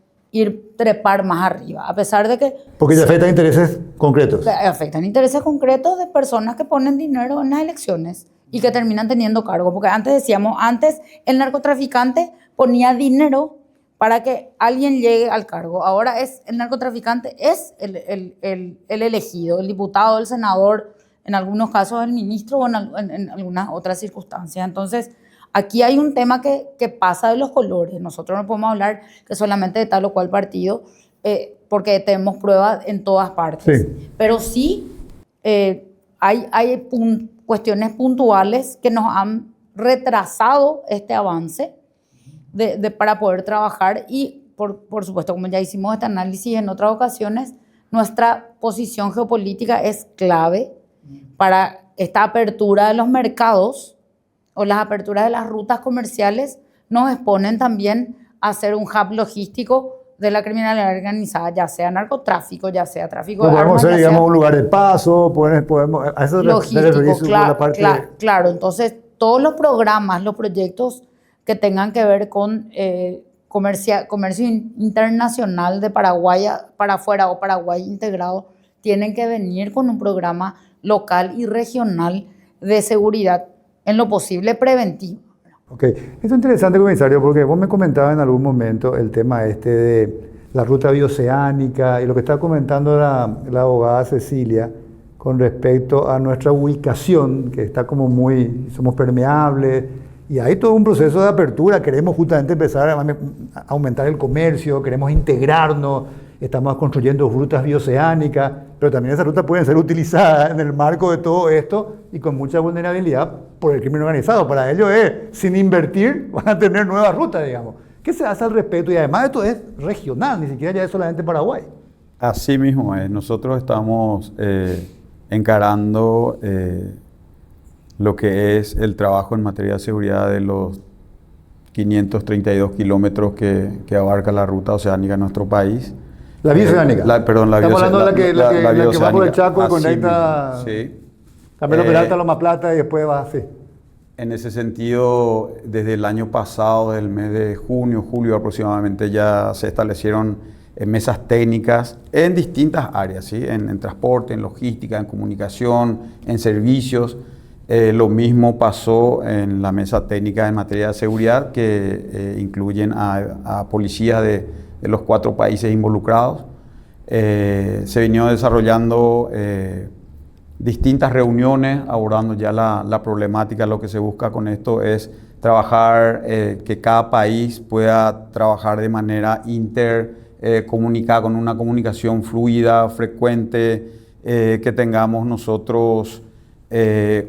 trepar más arriba, a pesar de que Porque te afectan intereses concretos. afectan intereses concretos de personas que ponen dinero en las elecciones y que terminan teniendo cargo. Porque antes el narcotraficante ponía dinero para que alguien llegue al cargo. Ahora el narcotraficante es el elegido, el diputado, el senador, en algunos casos el ministro o en algunas otras circunstancias. Entonces, aquí hay un tema que pasa de los colores. Nosotros no podemos hablar que solamente de tal o cual partido, porque tenemos pruebas en todas partes. Sí. Pero sí hay cuestiones puntuales que nos han retrasado este avance para poder trabajar y, por supuesto, como ya hicimos este análisis en otras ocasiones, nuestra posición geopolítica es clave para esta apertura de los mercados o las aperturas de las rutas comerciales nos exponen también a ser un hub logístico de la criminalidad organizada, ya sea narcotráfico, ya sea tráfico de armas. Podemos ser, ya digamos, sea un lugar de paso, podemos a eso logístico, la parte claro. Entonces, todos los programas, los proyectos que tengan que ver con comercio internacional de Paraguay para afuera o Paraguay integrado, tienen que venir con un programa local y regional de seguridad en lo posible preventivo. Ok, esto es interesante, comisario, porque vos me comentabas en algún momento el tema de la ruta bioceánica y lo que está comentando la abogada Cecilia con respecto a nuestra ubicación, que está como somos permeables, y hay todo un proceso de apertura, queremos justamente empezar a aumentar el comercio, queremos integrarnos, estamos construyendo rutas bioceánicas, pero también esas rutas pueden ser utilizadas en el marco de todo esto y con mucha vulnerabilidad por el crimen organizado. Para ello sin invertir, van a tener nuevas rutas, digamos. ¿Qué se hace al respecto? Y además esto es regional, ni siquiera ya es solamente Paraguay. Así mismo es. Nosotros estamos encarando lo que es el trabajo en materia de seguridad de los 532 kilómetros que abarca la ruta oceánica en nuestro país. La bioceánica. Perdón, la Estamos hablando de la que va por el Chaco y Así conecta mismo, sí. Camilo Peralta, Loma Plata y después va así. En ese sentido, desde el año pasado, del mes de junio, julio aproximadamente, ya se establecieron mesas técnicas en distintas áreas, ¿sí? En transporte, en logística, en comunicación, en servicios. Lo mismo pasó en la mesa técnica en materia de seguridad, que incluyen a policías de los 4 países involucrados. Se vinieron desarrollando distintas reuniones abordando ya la problemática. Lo que se busca con esto es trabajar, que cada país pueda trabajar de manera intercomunicada, con una comunicación fluida, frecuente, que tengamos nosotros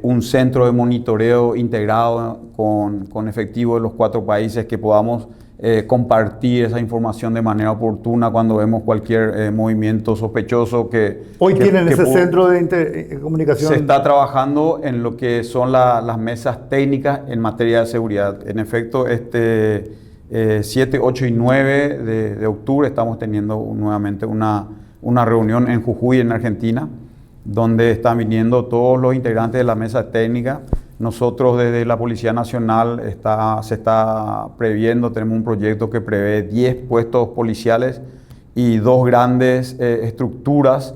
un centro de monitoreo integrado con efectivos de los 4 países, que podamos compartir esa información de manera oportuna cuando vemos cualquier movimiento sospechoso. Hoy tienen ese centro de comunicación. Se está trabajando en lo que son las mesas técnicas en materia de seguridad. En efecto, 7, 8 y 9 de octubre estamos teniendo nuevamente una reunión en Jujuy, en Argentina, donde están viniendo todos los integrantes de la mesa técnica. Nosotros desde la Policía Nacional se está previendo, tenemos un proyecto que prevé 10 puestos policiales y 2 grandes estructuras,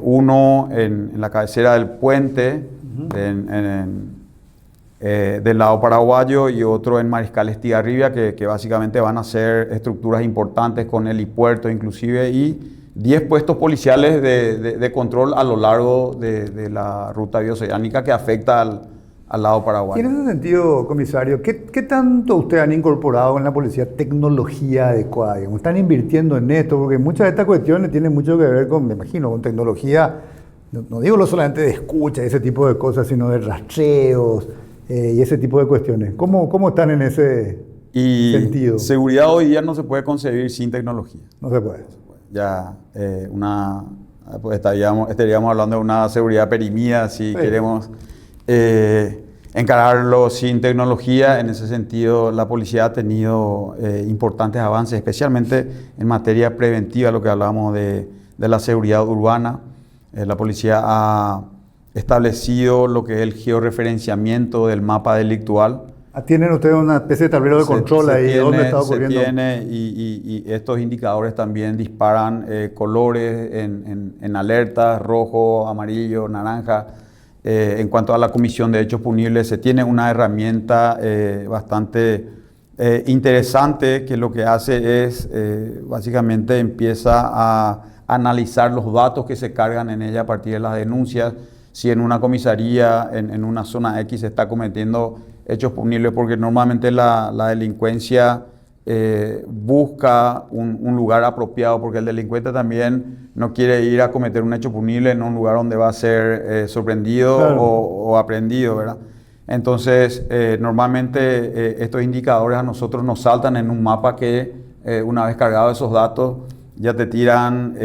uno en la cabecera del puente, del lado paraguayo, y otro en Mariscal Estigarribia, que básicamente van a ser estructuras importantes con helipuerto inclusive, y 10 puestos policiales de control a lo largo de la ruta bioceánica que afecta al lado paraguayo. Y en ese sentido, comisario, ¿qué tanto ustedes han incorporado en la policía tecnología adecuada? Digamos? ¿Están invirtiendo en esto? Porque muchas de estas cuestiones tienen mucho que ver con, me imagino, con tecnología, no digo solamente de escucha, ese tipo de cosas, sino de rastreos y ese tipo de cuestiones. ¿Cómo están en ese sentido? Seguridad hoy día no se puede concebir sin tecnología. No se puede. Ya pues estaríamos hablando de una seguridad perimida si queremos encararlo sin tecnología. En ese sentido, la policía ha tenido importantes avances, especialmente en materia preventiva, lo que hablábamos de la seguridad urbana. La policía ha establecido lo que es el georreferenciamiento del mapa delictual. ¿Tienen ustedes una especie de tablero de control ahí? ¿Dónde está ocurriendo? Se tiene, y estos indicadores también disparan colores en alertas: rojo, amarillo, naranja. En cuanto a la comisión de hechos punibles, se tiene una herramienta bastante interesante, que lo que hace es, básicamente empieza a analizar los datos que se cargan en ella a partir de las denuncias. Si en una comisaría, en una zona X, se está cometiendo hechos punibles, porque normalmente la delincuencia busca un lugar apropiado, porque el delincuente también no quiere ir a cometer un hecho punible en un lugar donde va a ser sorprendido, claro, o aprendido, ¿verdad? Entonces, normalmente estos indicadores a nosotros nos saltan en un mapa que, una vez cargados esos datos, ya te tiran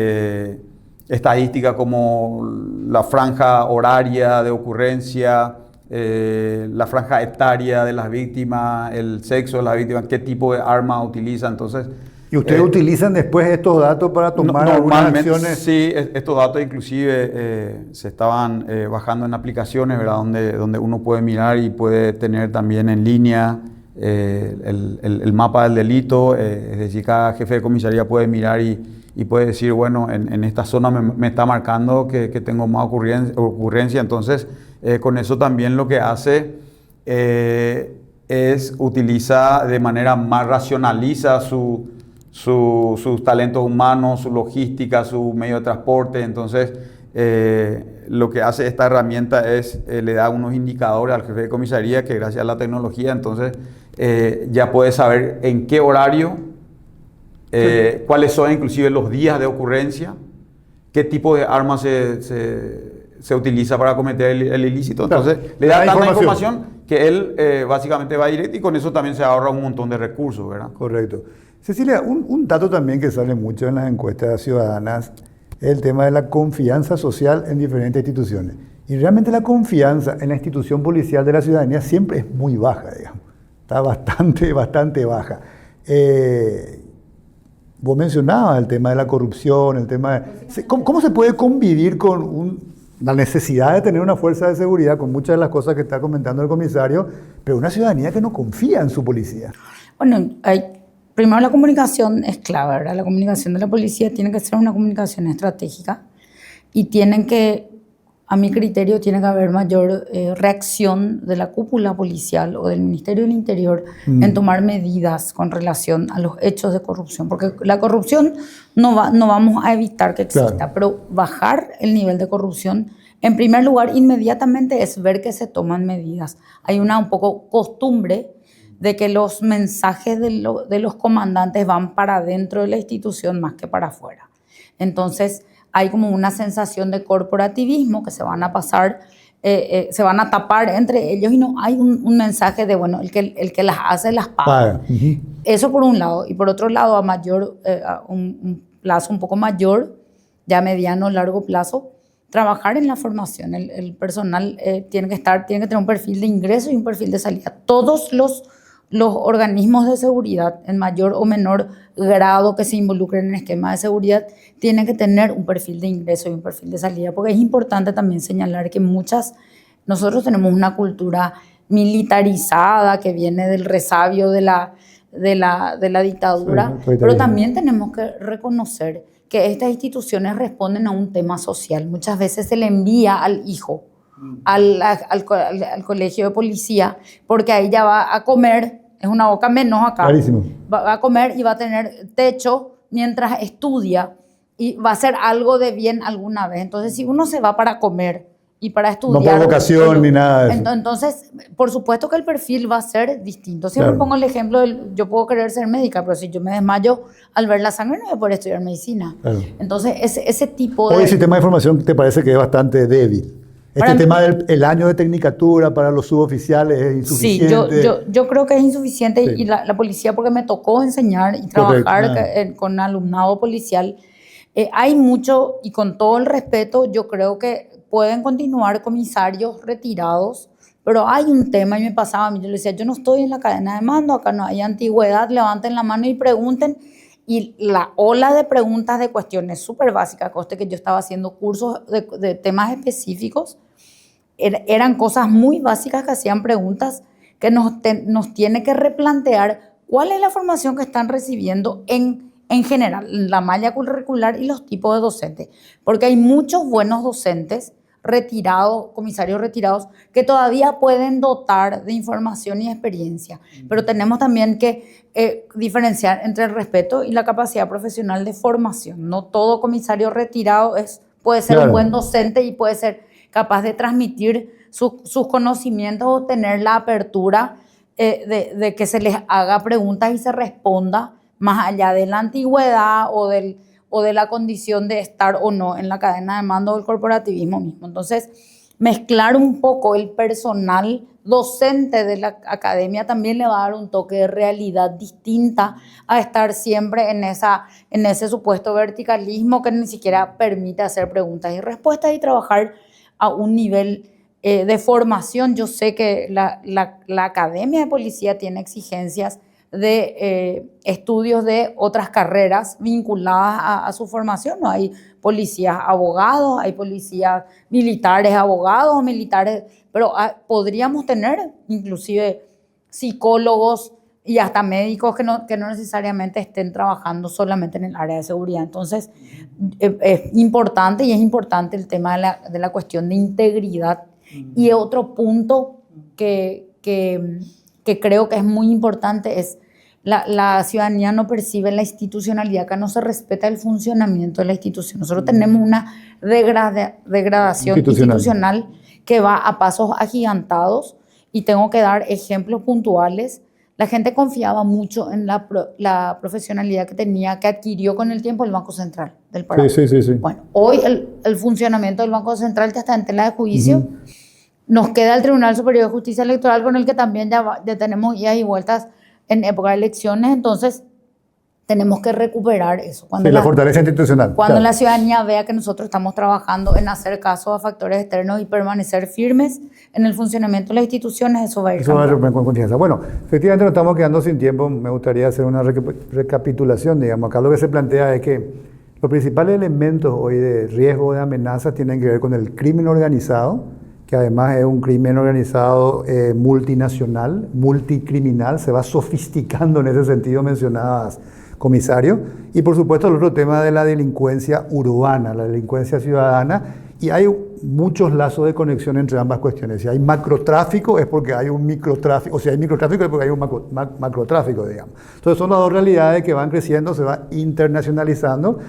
estadísticas como la franja horaria de ocurrencia, la franja etaria de las víctimas, el sexo de las víctimas, qué tipo de arma utilizan. Entonces, ¿y ustedes utilizan después estos datos para tomar algunas acciones? Sí, estos datos inclusive se estaban bajando en aplicaciones, ¿verdad? Donde uno puede mirar y puede tener también en línea el mapa del delito. Es decir, cada jefe de comisaría puede mirar y puede decir, bueno, en esta zona me está marcando que tengo más ocurrencia. Entonces, con eso también lo que hace es utiliza de manera más, racionaliza sus talentos humanos, su logística, su medio de transporte. Entonces, lo que hace esta herramienta es, le da unos indicadores al jefe de comisaría que, gracias a la tecnología, entonces ya puede saber en qué horario, cuáles son inclusive los días de ocurrencia, qué tipo de armas se utiliza para cometer el ilícito. Entonces, claro, le da tanta información que él básicamente va directo, y con eso también se ahorra un montón de recursos, ¿verdad? Correcto. Cecilia, un dato también que sale mucho en las encuestas ciudadanas es el tema de la confianza social en diferentes instituciones. Y realmente la confianza en la institución policial de la ciudadanía siempre es muy baja, digamos. Está bastante baja. Vos mencionabas el tema de la corrupción, el tema de... ¿Cómo se puede convivir con la necesidad de tener una fuerza de seguridad, con muchas de las cosas que está comentando el comisario, pero una ciudadanía que no confía en su policía? Bueno, primero la comunicación es clave, ¿verdad? La comunicación de la policía tiene que ser una comunicación estratégica, y a mi criterio, tiene que haber mayor reacción de la cúpula policial o del Ministerio del Interior en tomar medidas con relación a los hechos de corrupción, porque la corrupción no vamos a evitar que exista, claro, pero bajar el nivel de corrupción, en primer lugar, inmediatamente es ver que se toman medidas. Hay un poco costumbre de que los mensajes de los comandantes van para dentro de la institución más que para afuera. Entonces, hay como una sensación de corporativismo, que se van a pasar, se van a tapar entre ellos, y no hay un mensaje de, bueno, el que las hace las paga. Eso por un lado. Y por otro lado, a un plazo un poco mayor, ya mediano o largo plazo, trabajar en la formación. El personal tiene que tener un perfil de ingreso y un perfil de salida. Todos los los organismos de seguridad, en mayor o menor grado que se involucren en esquemas de seguridad, tienen que tener un perfil de ingreso y un perfil de salida, porque es importante también señalar que nosotros tenemos una cultura militarizada que viene del resabio de la dictadura, sí, pero también tenemos que reconocer que estas instituciones responden a un tema social. Muchas veces se le envía al hijo al colegio de policía, porque ahí ya va a comer, es una boca menos acá, va a comer y va a tener techo mientras estudia y va a hacer algo de bien alguna vez. Entonces, si uno se va para comer y para estudiar, no por vocación ni nada de eso. Entonces, por supuesto que el perfil va a ser distinto. Siempre pongo el ejemplo yo puedo querer ser médica, pero si yo me desmayo al ver la sangre no voy a poder estudiar medicina. Entonces, ese tipo de... Hoy el sistema de información te parece que es bastante débil. Tema del año de tecnicatura para los suboficiales es insuficiente. Sí, yo creo que es insuficiente, sí. Y la policía, porque me tocó enseñar y trabajar con alumnado policial, hay mucho, y con todo el respeto, yo creo que pueden continuar comisarios retirados, pero hay un tema, y me pasaba a mí, yo le decía, yo no estoy en la cadena de mando, acá no hay antigüedad, levanten la mano y pregunten. Y la ola de preguntas de cuestiones súper básicas, coste que yo estaba haciendo cursos de temas específicos, eran cosas muy básicas que hacían preguntas que nos tiene que replantear cuál es la formación que están recibiendo en general, la malla curricular y los tipos de docentes. Porque hay muchos buenos docentes retirados, comisarios retirados, que todavía pueden dotar de información y experiencia. Pero tenemos también que diferenciar entre el respeto y la capacidad profesional de formación. No todo comisario retirado puede ser un buen docente y puede ser capaz de transmitir sus conocimientos o tener la apertura de que se les haga preguntas y se responda más allá de la antigüedad o de la condición de estar o no en la cadena de mando del corporativismo mismo. Entonces, mezclar un poco el personal docente de la academia también le va a dar un toque de realidad distinta a estar siempre en ese supuesto verticalismo que ni siquiera permite hacer preguntas y respuestas y trabajar a un nivel de formación. Yo sé que la Academia de Policía tiene exigencias de estudios de otras carreras vinculadas a su formación. ¿No? Hay policías abogados, hay policías militares abogados, militares, pero podríamos tener inclusive psicólogos y hasta médicos que no necesariamente estén trabajando solamente en el área de seguridad. Entonces, es importante, y es importante el tema de la cuestión de integridad. Y otro punto que creo que es muy importante es la ciudadanía no percibe la institucionalidad, acá no se respeta el funcionamiento de la institución. Nosotros tenemos una degradación institucional que va a pasos agigantados, y tengo que dar ejemplos puntuales. La gente confiaba mucho en la profesionalidad que adquirió con el tiempo el Banco Central del Paraguay. Sí. Bueno, hoy el funcionamiento del Banco Central ya está en tela de juicio. Nos queda el Tribunal Superior de Justicia Electoral, con el que también ya tenemos idas y vueltas en época de elecciones. Entonces, tenemos que recuperar eso. La fortaleza institucional. Cuando la ciudadanía vea que nosotros estamos trabajando en hacer caso a factores externos y permanecer firmes en el funcionamiento de las instituciones, eso va a ir cambiando. Con confianza. Bueno, efectivamente nos estamos quedando sin tiempo. Me gustaría hacer una recapitulación, digamos. Acá lo que se plantea es que los principales elementos hoy de riesgo, de amenazas, tienen que ver con el crimen organizado, que además es un crimen organizado multinacional, multicriminal, se va sofisticando en ese sentido, mencionabas, comisario, y por supuesto el otro tema de la delincuencia urbana, la delincuencia ciudadana, y hay muchos lazos de conexión entre ambas cuestiones. Si hay macrotráfico es porque hay un microtráfico, o si hay microtráfico es porque hay un macrotráfico, digamos. Entonces son las dos realidades que van creciendo, se va internacionalizando,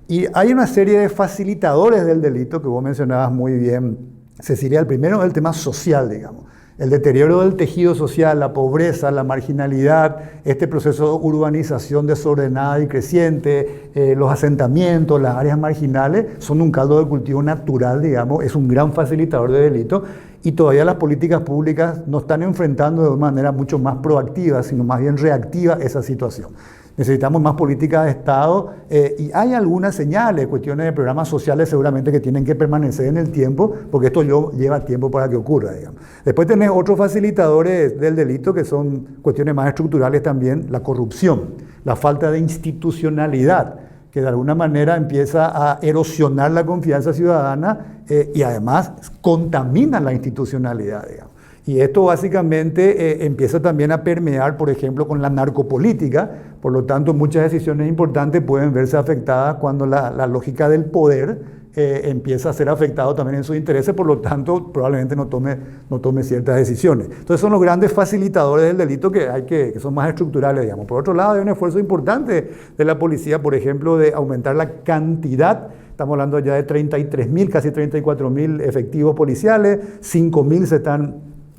y hay una serie de facilitadores del delito que vos mencionabas muy bien, Cecilia. El primero es el tema social, digamos. El deterioro del tejido social, la pobreza, la marginalidad, este proceso de urbanización desordenada y creciente, los asentamientos, las áreas marginales, son un caldo de cultivo natural, digamos, es un gran facilitador de delito, y todavía las políticas públicas no están enfrentando de una manera mucho más proactiva, sino más bien reactiva esa situación. Necesitamos más política de Estado y hay algunas señales, cuestiones de programas sociales seguramente que tienen que permanecer en el tiempo, porque esto lleva tiempo para que ocurra, digamos. Después tenés otros facilitadores del delito que son cuestiones más estructurales también, la corrupción, la falta de institucionalidad, que de alguna manera empieza a erosionar la confianza ciudadana y además contamina la institucionalidad, digamos. Y esto básicamente empieza también a permear, por ejemplo, con la narcopolítica. Por lo tanto, muchas decisiones importantes pueden verse afectadas cuando la lógica del poder empieza a ser afectado también en sus intereses, por lo tanto, probablemente no tome ciertas decisiones. Entonces, son los grandes facilitadores del delito que son más estructurales, digamos. Por otro lado, hay un esfuerzo importante de la policía, por ejemplo, de aumentar la cantidad. Estamos hablando ya de 33.000, casi 34.000 efectivos policiales, 5.000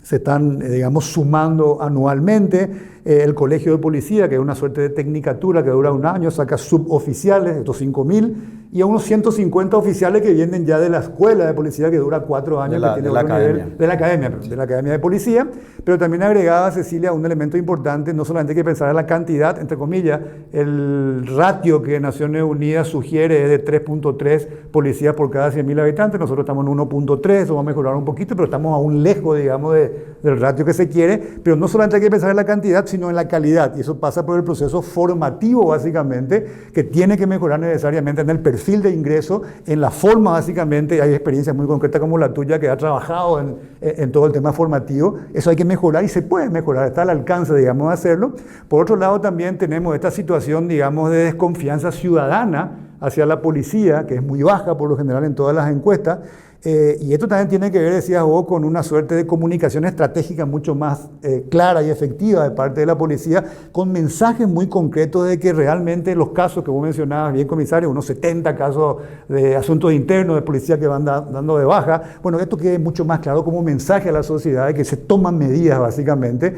se están, digamos, sumando anualmente. El colegio de policía, que es una suerte de tecnicatura que dura un año, saca suboficiales, estos 5.000, y a unos 150 oficiales que vienen ya de la escuela de policía, que dura 4 años, de la academia de policía. Pero también agregaba, Cecilia, un elemento importante: no solamente hay que pensar en la cantidad, entre comillas, el ratio que Naciones Unidas sugiere es de 3.3 policías por cada 100.000 habitantes. Nosotros estamos en 1.3, eso va a mejorar un poquito, pero estamos aún lejos, digamos, del ratio que se quiere. Pero no solamente hay que pensar en la cantidad, sino en la calidad, y eso pasa por el proceso formativo, básicamente, que tiene que mejorar necesariamente en el perfil de ingreso, en la forma, básicamente. Hay experiencias muy concretas como la tuya, que ha trabajado en todo el tema formativo. Eso hay que mejorar y se puede mejorar, está al alcance, digamos, de hacerlo. Por otro lado, también tenemos esta situación, digamos, de desconfianza ciudadana hacia la policía, que es muy baja por lo general en todas las encuestas. Y esto también tiene que ver, decías vos, con una suerte de comunicación estratégica mucho más clara y efectiva de parte de la policía, con mensajes muy concretos de que realmente los casos que vos mencionabas bien, comisario, unos 70 casos de asuntos internos de policía que van dando de baja, bueno, esto quede mucho más claro como mensaje a la sociedad de que se toman medidas, básicamente,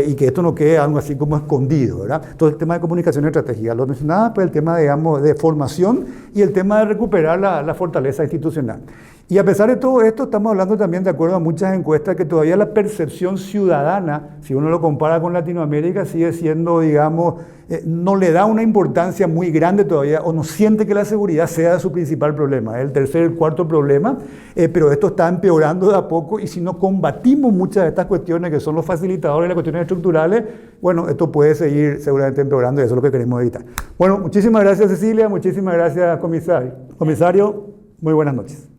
y que esto no quede algo así como escondido, ¿verdad? Entonces, el tema de comunicación estratégica, lo mencionabas, pues el tema, digamos, de formación y el tema de recuperar la fortaleza institucional. Y a pesar de todo esto, estamos hablando también, de acuerdo a muchas encuestas, que todavía la percepción ciudadana, si uno lo compara con Latinoamérica, sigue siendo, digamos, no le da una importancia muy grande todavía, o no siente que la seguridad sea su principal problema, es el tercer, el cuarto problema, pero esto está empeorando de a poco, y si no combatimos muchas de estas cuestiones que son los facilitadores de las cuestiones estructurales, bueno, esto puede seguir seguramente empeorando, y eso es lo que queremos evitar. Bueno, muchísimas gracias, Cecilia, muchísimas gracias, comisario. Comisario, muy buenas noches.